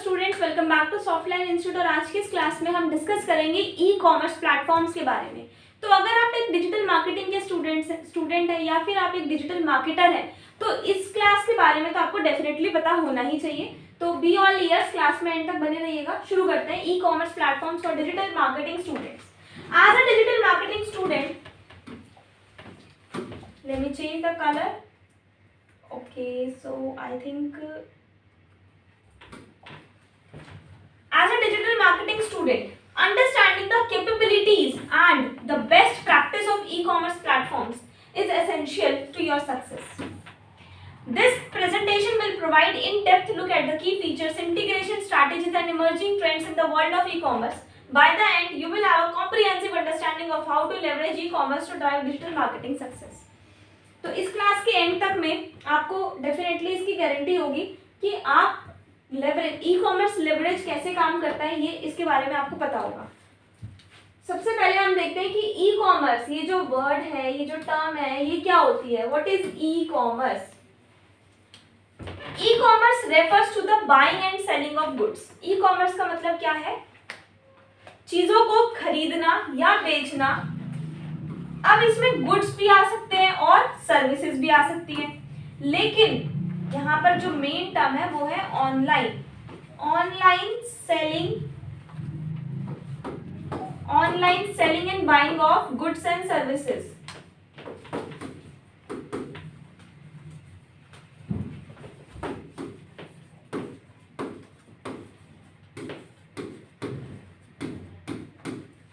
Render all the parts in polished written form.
Students, welcome back to Softline institute. और आज की इस क्लास में हम डिस्कस करेंगे ई कॉमर्स प्लेटफॉर्म्स के बारे में। तो अगर आप एक डिजिटल मार्केटिंग के स्टूडेंट है या फिर आप एक डिजिटल मार्केटर हैं, तो इस क्लास के बारे में तो आपको डेफिनेटली पता होना ही चाहिए। तो बी ऑल ईयर्स, क्लास में एंड तक बने रहिएगा। शुरू करते हैं e commerce platforms for digital marketing students. As a digital marketing student, let me change the color. Okay, so I think as a digital marketing student, understanding the capabilities and the best practice of e-commerce platforms is essential to your success. This presentation will provide in-depth look at the key features, integration strategies and emerging trends in the world of e-commerce. By the end, you will have a comprehensive understanding of how to leverage e-commerce to drive digital marketing success. तो इस class के and तक में आपको definitely इसकी guarantee होगी कि आप ई कॉमर्स लेवरेज कैसे काम करता है, ये इसके बारे में आपको पता होगा। सबसे पहले हम देखते हैं कि ई कॉमर्स, ये जो वर्ड है, ये जो टर्म है, ये क्या होती है। What is e commerce? E commerce refers to the buying and selling of goods. E commerce का मतलब क्या है? चीजों को खरीदना या बेचना। अब इसमें गुड्स भी आ सकते हैं और सर्विसेज भी आ सकती हैं, लेकिन यहाँ पर जो मेन टर्म है वो है online selling and buying of goods and services.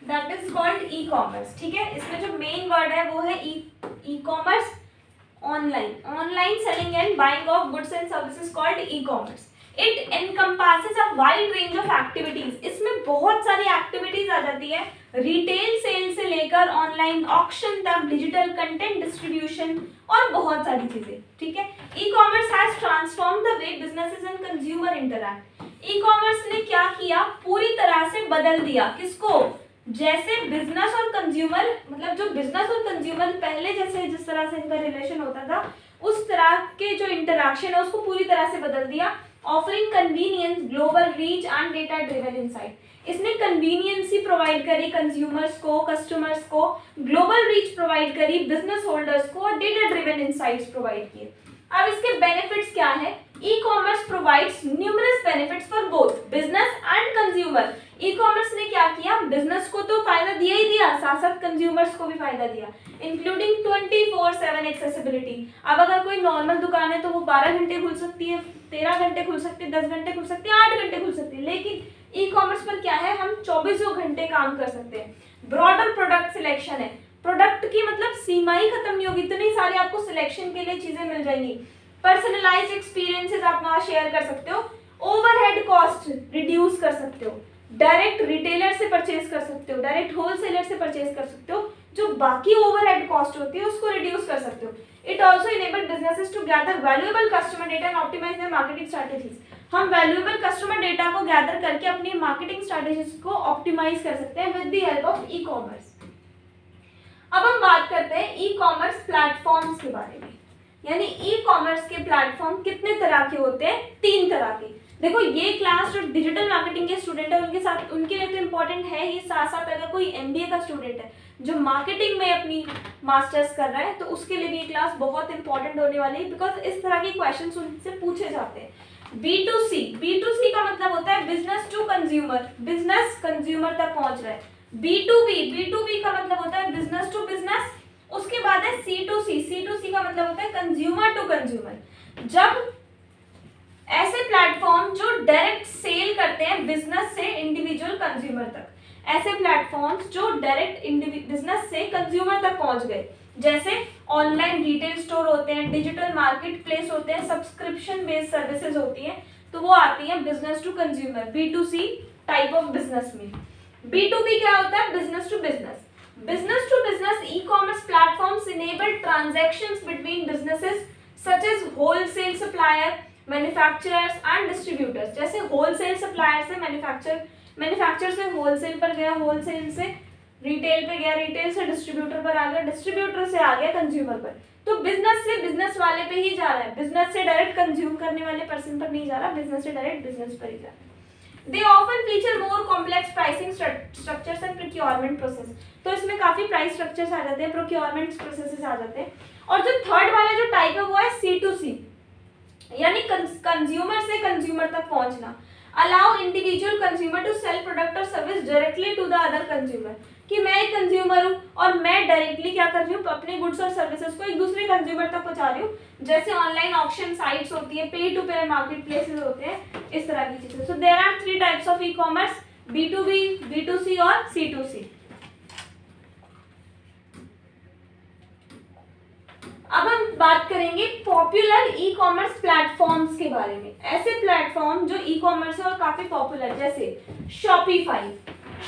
That is called e commerce. ठीक है, इसमें जो मेन वर्ड है वो है e commerce, online selling and buying of goods and services called e commerce. It encompasses a wide range of activities. इसमें बहुत सारी एक्टिविटीज आ जाती है, रिटेल सेल से लेकर ऑनलाइन ऑक्शन तक, डिजिटल कंटेंट डिस्ट्रीब्यूशन और बहुत सारी चीजें। ठीक है, e commerce has transform the way businesses and consumer interact. E commerce ने क्या किया? पूरी तरह से बदल दिया। किसको? जैसे बिजनेस और कंज्यूमर, मतलब जो बिजनेस और कंज्यूमर पहले जैसे जिस तरह से इनका रिलेशन होता था, उस तरह के जो इंटरैक्शन है उसको पूरी तरह से बदल दिया। Offering convenience, global reach and data driven insight. इसने कन्वीनियंस ही प्रोवाइड करी कंज्यूमर्स को, कस्टमर्स को, ग्लोबल रीच प्रोवाइड करी बिजनेस होल्डर्स को और डेटा ड्रिवन इनसाइट्स प्रोवाइड किए। अब इसके बेनिफिट्स क्या है? E commerce provides numerous benefits for both business and consumer. E commerce ने क्या किया? बिजनेस को तो फायदा दिया ही दिया, साथ साथ कंज्यूमर्स को भी फायदा दिया, इंक्लूडिंग 24/7 एक्सेसिबिलिटी। अब अगर कोई नॉर्मल दुकान है तो वो 12 घंटे खुल सकती है, 13 घंटे खुल सकती है, 10 घंटे खुल सकती है, 8 घंटे खुल सकती है, लेकिन ई कॉमर्स पर क्या है? हम 24 घंटे काम कर सकते हैं। ब्रॉडर प्रोडक्ट सिलेक्शन है, प्रोडक्ट की मतलब सीमा ही खत्म नहीं होगी, इतनी सारी आपको सिलेक्शन के लिए चीजें मिल जाएंगी। पर्सनलाइज्ड एक्सपीरियंसेस आप वहां शेयर कर सकते हो, ओवरहेड कॉस्ट रिड्यूस कर सकते हो, डायरेक्ट रिटेलर से परचेज कर सकते हो, डायरेक्ट होलसेलर से परचेज कर सकते हो, जो बाकी ओवरहेड कॉस्ट होती है उसको रिड्यूस कर सकते हो। It also enable businesses to gather valuable customer data and optimise their marketing strategies. हम वैल्यूएबल कस्टमर डेटा को गैदर करके अपनी मार्केटिंग स्ट्रेटेजीज को ऑप्टिमाइज कर सकते हैं with the help of e commerce. अब हम बात करते हैं ई कॉमर्स प्लेटफॉर्म्स के बारे में। यानी ई कॉमर्स के प्लेटफॉर्म कितने तरह के होते हैं? 3 तरह के। देखो, ये क्लास जो डिजिटल मार्केटिंग के स्टूडेंट है उनके साथ, उनके लिए तो इम्पोर्टेंट है ही, साथ साथ अगर कोई एमबीए का स्टूडेंट है जो मार्केटिंग में अपनी मास्टर्स कर रहा है तो उसके लिए भी ये क्लास बहुत इंपॉर्टेंट होने वाली है, बिकॉज इस तरह के क्वेश्चंस उनसे पूछे जाते हैं। B2C का मतलब होता है business to consumer, business consumer तक पहुंच रहा है। B2B का मतलब होता है बिजनेस टू बिजनेस। उसके बाद है C2C का मतलब होता है कंज्यूमर टू कंज्यूमर। जब ऐसे प्लेटफॉर्म जो डायरेक्ट सेल करते हैं बिजनेस से इंडिविजुअल कंज्यूमर तक, ऐसे प्लेटफॉर्म्स जो डायरेक्ट बिजनेस से कंज्यूमर तक पहुंच गए, जैसे ऑनलाइन रिटेल स्टोर होते हैं, डिजिटल मार्केट प्लेस होते हैं, सब्सक्रिप्शन बेस्ड सर्विसेज होती हैं, तो वो आती है business to consumer, B2C type of business में। B2B क्या होता है? Business to business. Business to business e-commerce platforms enable transactions between businesses such as wholesale supplier, manufacturers and distributors। जैसे wholesale supplier से manufacturer से wholesale पर गया, wholesale से retail पे गया, retail से distributor पर आ गया, distributor से आ गया consumer पर। तो business से business वाले पे ही जा रहा है, business से direct consume करने वाले person पर नहीं जा रहा, business से direct business पर ही जा रहा है। They often feature more complex pricing structures and procurement process. तो इसमें काफी प्राइस स्ट्रक्चर्स आ जाते हैं, प्रोक्योरमेंट प्रोसेसेस आ जाते हैं. और जो थर्ड वाला जो टाइप है वो है C2C, यानी कंज्यूमर से कंज्यूमर तक पहुंचना. Allow individual consumer to sell product और service directly to the other consumer. कि मैं एक कंज्यूमर हूँ और मैं डायरेक्टली क्या कर रही हूँ, अपने गुड्स और सर्विसेज को एक दूसरे कंज्यूमर तक पहुंचा रही हूँ. जैसे ऑनलाइन ऑक्शन साइट्स होती है, पे टू पे मार्केट प्लेसेस होते हैं, इस तरह की चीजें. So there are 3 types of e commerce, B2B, B2C और C2C. अब हम बात करेंगे पॉपुलर ई कॉमर्स प्लेटफॉर्म्स के बारे में. ऐसे प्लेटफॉर्म जो ई कॉमर्स है और काफी पॉपुलर, जैसे Shopify.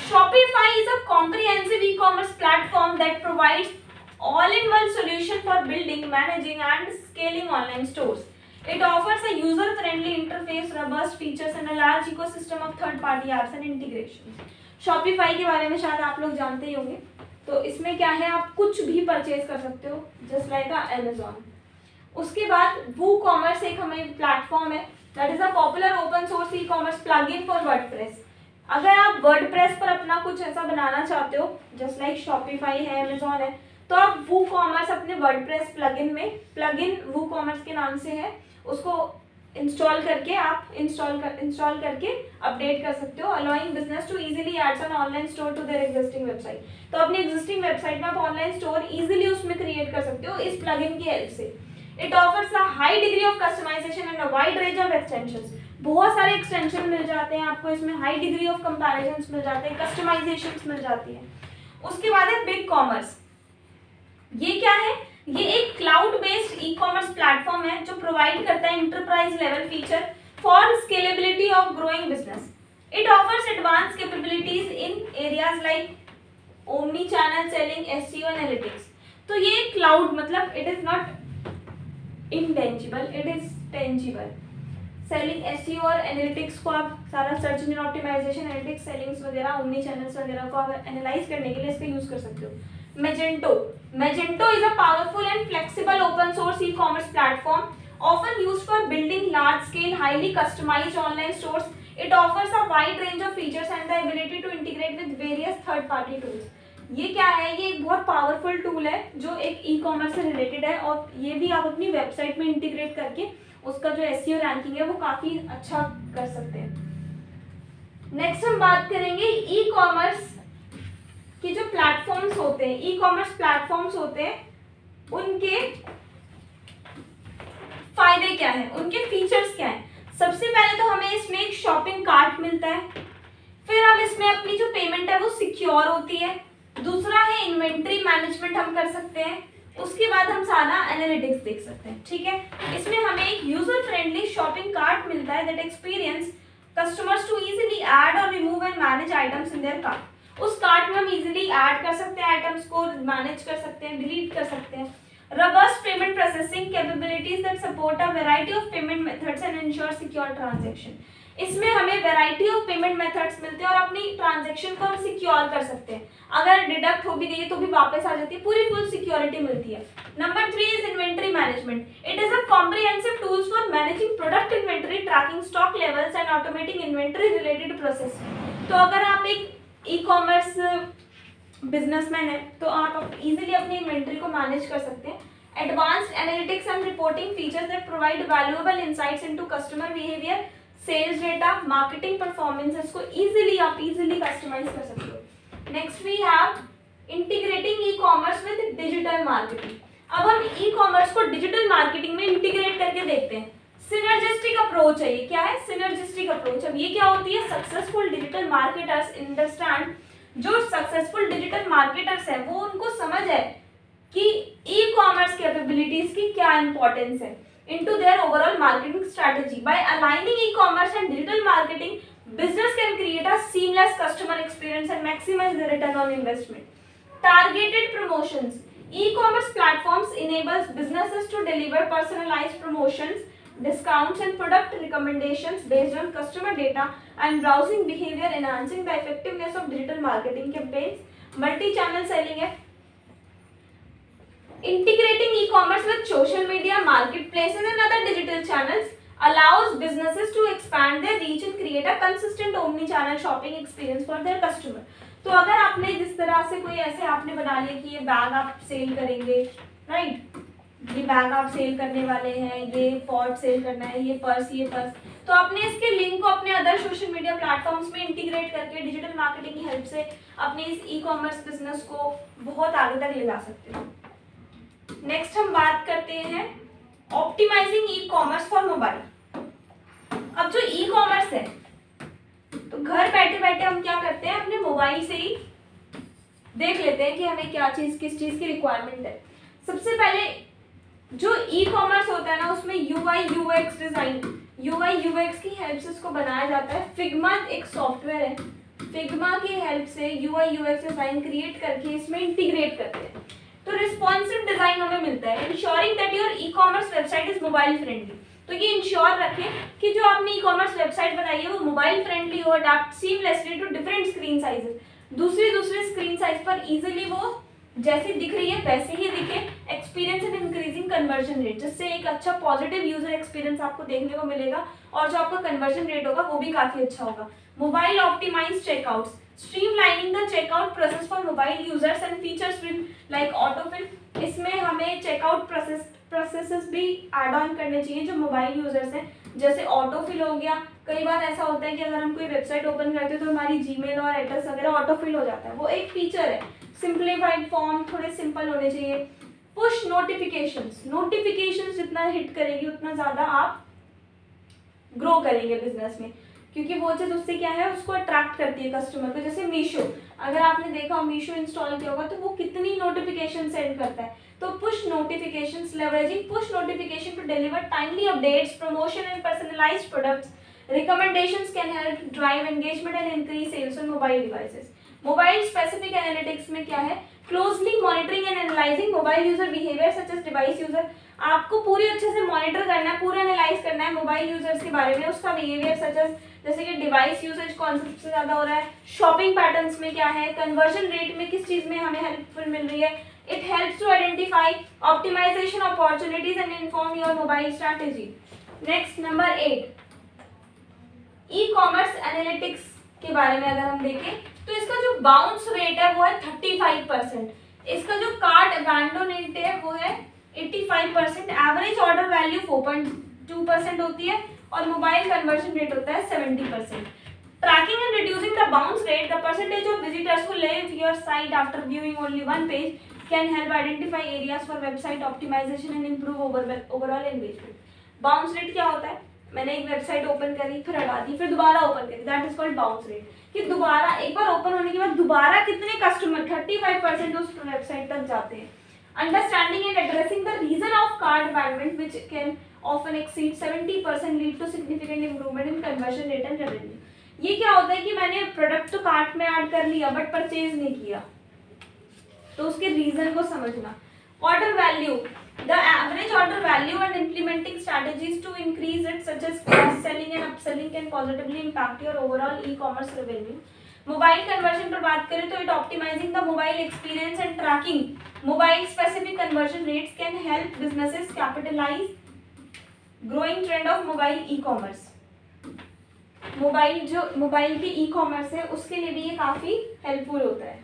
Shopify is a comprehensive e-commerce platform that provides all-in-one solution for building, managing, and scaling online stores. It offers a user-friendly interface, robust features, and a large ecosystem of third-party apps and integrations. Shopify के बारे में शायद आप लोग जानते ही होंगे. तो इसमें क्या है, आप कुछ भी परचेज कर सकते हो, जस्ट लाइक Amazon. उसके बाद WooCommerce एक हमें प्लेटफॉर्म है, that is a popular open source e-commerce plugin for WordPress. अगर आप वर्डप्रेस पर अपना कुछ ऐसा बनाना चाहते हो, जस्ट लाइक शॉपिफाई है, अमेजॉन है, तो आप वूकॉमर्स अपने वर्डप्रेस प्लगइन में, प्लगइन वूकॉमर्स के नाम से है, उसको इंस्टॉल करके आप इंस्टॉल करके अपडेट कर सकते हो, allowing business to easily add an online store to their existing website. तो अपनी एग्जिस्टिंग वेबसाइट में आप ऑनलाइन स्टोर इजीली उसमें क्रिएट कर सकते हो इस प्लगइन की हेल्प से. It offers a high degree of customisation and a wide range of extensions. बहुत सारे एक्सटेंशन मिल जाते हैं आपको इसमें, हाई डिग्री ऑफ कंपैरिजंस मिल जाते हैं, कस्टमाइजेशंस मिल जाती है. उसके बाद है बिग कॉमर्स. ये क्या है, ये एक cloud based e commerce platform है जो प्रोवाइड करता है enterprise level feature for scalability of growing business. It offers advance capabilities in areas like omni channel selling, SEO, analytics. तो ये क्लाउड मतलब it is not intangible, it is tangible. Selling, SEO और analytics को आप सारा search engine optimisation, analytics, sellings वगैरह, omni channels वगैरह को आप एनालाइज करने के लिए इसका यूज कर सकते हो. Magento is a powerful and flexible open source e-commerce platform often used for building large scale highly customized online stores. It offers a wide range of features and the ability to integrate with various third party tools. ये क्या है, ये एक बहुत powerful tool है जो एक e commerce से रिलेटेड है और ये भी आप अपनी वेबसाइट में इंटीग्रेट करके उसका जो एसईओ रैंकिंग है वो काफी अच्छा कर सकते हैं. नेक्स्ट हम बात करेंगे ई कॉमर्स कि जो प्लेटफॉर्म्स होते हैं, ई कॉमर्स प्लेटफॉर्म्स होते हैं, उनके फायदे क्या हैं, उनके फीचर्स क्या हैं. सबसे पहले तो हमें इसमें एक शॉपिंग कार्ट मिलता है, फिर हम इसमें अपनी जो पेमेंट है वो सिक्योर होती है. दूसरा है इन्वेंट्री मैनेजमेंट हम कर सकते हैं. उसके बाद हम सारा एनालिटिक्स देख सकते हैं. ठीक है, इसमें हमें एक यूजर फ्रेंडली शॉपिंग कार्ट मिलता है that experience customers to easily add और remove and manage items in their cart. उस कार्ट में हम इजीली ऐड कर सकते हैं आइटम्स को, मैनेज कर सकते हैं, डिलीट कर सकते हैं. Robust payment processing capabilities that support a variety of payment methods and ensure secure transaction. इसमें हमें वैरायटी ऑफ पेमेंट मेथड्स मिलते हैं और अपनी ट्रांजैक्शन को हम सिक्योर कर सकते हैं. अगर डिडक्ट हो भी गई है तो भी वापस आ जाती है, पूरी फुल सिक्योरिटी मिलती है. Number 3 is inventory management. It is a comprehensive tools for managing product inventory, tracking stock levels and automating inventory related process. तो अगर आप एक ई कॉमर्स बिजनेसमैन है तो आप इजीली अपनी इन्वेंटरी को मैनेज कर सकते हैं. Advanced analytics and reporting features that provide valuable insights into customer behaviour, sales data, marketing performances को आप इजीली कस्टमाइज कर सकते हो. Next we have integrating e commerce with digital marketing. अब हम ई कॉमर्स को डिजिटल मार्केटिंग में integrate करके देखते हैं. सिनर्जिस्टिक अप्रोच है ये. क्या है सिनर्जिस्टिक अप्रोच? अब ये क्या होती है, सक्सेसफुल डिजिटल मार्केटर्स अंडरस्टैंड, जो सक्सेसफुल डिजिटल मार्केटर्स है वो उनको समझ है कि ई कॉमर्स कैपेबिलिटीज की क्या इंपॉर्टेंस है into their overall marketing strategy. By aligning e-commerce and digital marketing, business can create a seamless customer experience and maximize the return on investment. Targeted promotions. E-commerce platforms enables businesses to deliver personalized promotions, discounts and product recommendations based on customer data and browsing behavior, enhancing the effectiveness of digital marketing campaigns. Multi-channel selling है. Integrating e-commerce with social media, marketplaces and other digital channels allows businesses to expand expand their reach and create a consistent omni-channel shopping experience for their customer. तो अगर आपने जिस तरह से कोई ऐसे आपने बना लिया कि ये बैग आप सेल करेंगे, राइट, ये बैग आप सेल करने वाले हैं, ये पॉट सेल करना है, ये पर्स, तो आपने इसके लिंक को अपने अदर सोशल मीडिया प्लेटफॉर्म्स में इंटीग्रेट करके डिजिटल मार्केटिंग की हेल्प से अपने इस ई कॉमर्स बिजनेस को बहुत आगे तक ले जा सकते हो। नेक्स्ट हम बात करते हैं optimising e commerce for mobile. अब जो ई कॉमर्स है, तो घर बैठे बैठे हम क्या करते हैं, अपने मोबाइल से ही देख लेते हैं कि हमें क्या चीज, किस चीज की रिक्वायरमेंट है। सबसे पहले जो ई कॉमर्स होता है ना, उसमें UI UX design, UI UX की हेल्प से उसको बनाया जाता है। फिग्मा एक सॉफ्टवेयर है, फिग्मा की हेल्प से यूआई यूएक्स डिजाइन क्रिएट करके इसमें इंटीग्रेट करते हैं, तो रिस्पॉन्सिव डिजाइन हमें मिलता है। Ensuring that your e commerce website is mobile friendly, तो ये इंश्योर रखें कि जो आपने ई कॉमर्स वेबसाइट बनाई है वो मोबाइल फ्रेंडली हो, adapt seamlessly to different screen sizes, दूसरे स्क्रीन साइज पर इजीली वो जैसी दिख रही है वैसे ही दिखे। Experience in increasing conversion rate, जिससे एक अच्छा पॉजिटिव यूजर एक्सपीरियंस आपको देखने को मिलेगा और जो आपका कन्वर्जन रेट होगा वो भी काफी अच्छा होगा। Mobile optimise checkouts, streamlining the checkout process for mobile users and features with like autofill. इसमें हमें चेकआउट प्रोसेसेस भी ऐड ऑन करने चाहिए जो मोबाइल यूजर्स हैं, जैसे ऑटोफिल हो गया। कई बार ऐसा होता है कि अगर हम कोई वेबसाइट ओपन करते हैं तो हमारी जीमेल और एड्रेस वगैरह ऑटोफिल हो जाता है, वो एक फीचर है। सिंप्लीफाइड फॉर्म थोड़े सिंपल होने चाहिए। पुश नोटिफिकेशंस, नोटिफिकेशंस जितना हिट करेगी उतना ज़्यादा आप ग्रो करेंगे बिजनेस में, क्योंकि वो चीज़ उससे क्या है, उसको अट्रैक्ट करती है कस्टमर को। जैसे मीशो, अगर आपने देखा हो मीशो इंस्टॉल किया होगा तो वो कितनी नोटिफिकेशन सेंड करता है। तो push notifications, leveraging push notification to deliver timely updates, promotion and personalised products, recommendations can help drive engagement and increase sales on mobile devices. Mobile specific analytics में क्या है, closely monitoring and analysing mobile user behaviour such edge device user. आपको पूरी अच्छे से monitor करना है, पूरा एनालाइज करना है मोबाइल यूजर्स के बारे में, उसका बिहेवियर सच एज जैसे कि डिवाइस यूसेज कौन सबसे ज्यादा हो रहा है, शॉपिंग पैटर्न्स में क्या है, कन्वर्जन रेट में किस चीज में हमें हेल्पफुल मिल रही है। It helps to identify optimisation opportunities and inform your mobile strategy. Next number 8, e commerce analytics के बारे में अगर हम देखें तो इसका जो बाउंस रेट है वो है 35%, इसका जो कार्ट अबैंडोन है वो है 85%, एवरेज ऑर्डर वैल्यू 4.2% होती है और मोबाइल कन्वर्जन रेट होता है 70%. Tracking and reducing the bounce rate, the percentage of visitors who leave your site after viewing only one page can help identify areas for website optimization and improve overall engagement. Bounce rate क्या होता है, मैंने एक website open करी फिर हटा दी फिर दोबारा ओपन करी, that is called bounce rate. कि दोबारा एक बार ओपन होने के बाद दोबारा कितने कस्टमर 35% उस वेबसाइट तक जाते हैं. Understanding and addressing the reason of cart abandonment which can often exceed 70% lead to significant improvement in conversion rate and revenue. ये क्या होता है कि मैंने प्रोडक्ट तो कार्ट में ऐड कर लिया बट परचेज नहीं किया, तो उसके रीजन को समझना. Order value, the average order value and implementing strategies to increase it such as cross selling and upselling can positively impact your overall e-commerce revenue. Mobile conversion पर बात करें तो it optimising the mobile experience and tracking mobile specific conversion rates can help businesses capitalise growing trend of mobile e commerce. Mobile के e commerce है उसके लिए भी ये काफी हेल्पफुल होता है.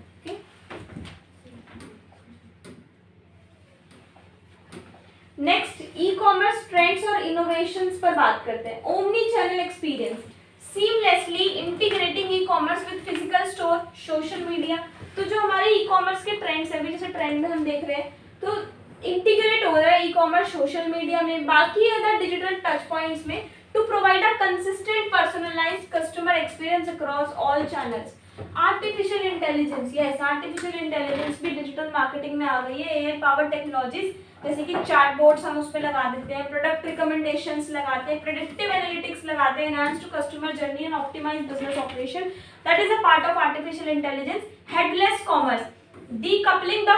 नेक्स्ट ई कॉमर्स ट्रेंड्स और इनोवेशंस पर बात करते हैं. Omni channel experience, seamlessly integrating e commerce with physical store, social media. तो जो हमारे ई कॉमर्स के ट्रेंड्स हैं, जैसे ट्रेंड में हम देख रहे हैं तो इंटीग्रेट हो रहा है ई कॉमर्स सोशल मीडिया में, बाकी अदर डिजिटल टच पॉइंट्स में, to provide a consistent personalised customer experience across all channels. Artificial intelligence, yes artificial intelligence भी डिजिटल मार्केटिंग में आ गई है. एआई पावर टेक्नोलॉजीज जैसे कि चैटबॉट्स हम उस पर लगा देते हैं, प्रोडक्ट रिकमेंडेशंस लगाते हैं, प्रेडिक्टिव एनालिटिक्स लगाते हैं, enhance to customer journey and optimize business operation. That is a part of artificial intelligence. Headless commerce, decoupling the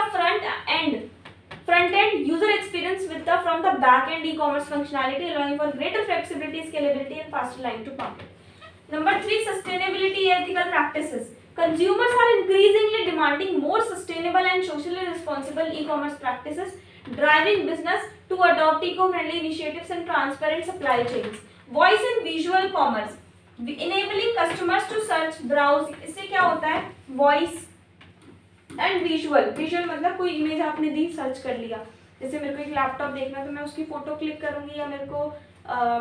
front end user experience with the from the back end e-commerce functionality, allowing for greater flexibility, scalability and faster line to market. Number 3, sustainability ethical practices. Consumers are increasingly demanding more sustainable and socially responsible e-commerce practices, driving business to adopt eco-friendly initiatives and transparent supply chains. Voice and visual commerce. Enabling customers to search browse, इससे क्या होता है, voice and visual, visual मतलब कोई image आपने दी, search कर लिया, जैसे मेरे को एक लैपटॉप देखना है तो मैं उसकी फोटो क्लिक करूंगी, या मेरे को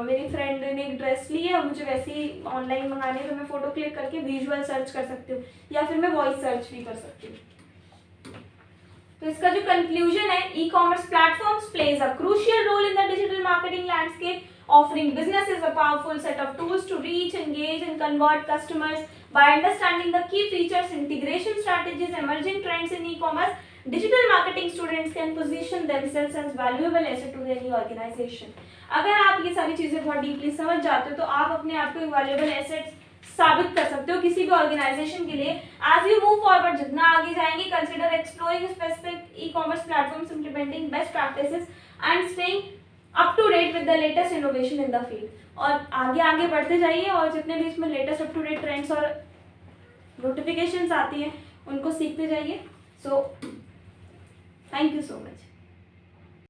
मेरी फ्रेंड ने एक ड्रेस ली है और मुझे वैसे ही ऑनलाइन मंगानी है तो मैं फोटो क्लिक करके विजुअल सर्च कर सकती हूँ, या फिर मैं वॉइस सर्च भी कर सकती हूँ। तो इसका जो कंक्लूजन है, e commerce platforms plays a crucial role in the digital marketing landscape, offering businesses a powerful set of tools to reach, engage and convert customers. By understanding the key features, integration strategies, emerging trends in e-commerce, digital marketing students can position themselves as valuable asset to any organization. अगर आप ये सारी चीजें बहुत deeply समझ जाते हो तो आप अपने आप को एक वैल्यूएबल एसेट साबित कर सकते हो किसी भी ऑर्गेनाइजेशन के लिए। एज यू मूव फॉरवर्ड, जितना आगे जाएंगे, consider exploring specific e commerce platforms, implementing best practices and staying up to date with the latest innovation in the field. और आगे आगे बढ़ते जाइए और जितने भी इसमें latest up to date trends और नोटिफिकेशंस आती हैं उनको सीखते जाइए। So thank you so much.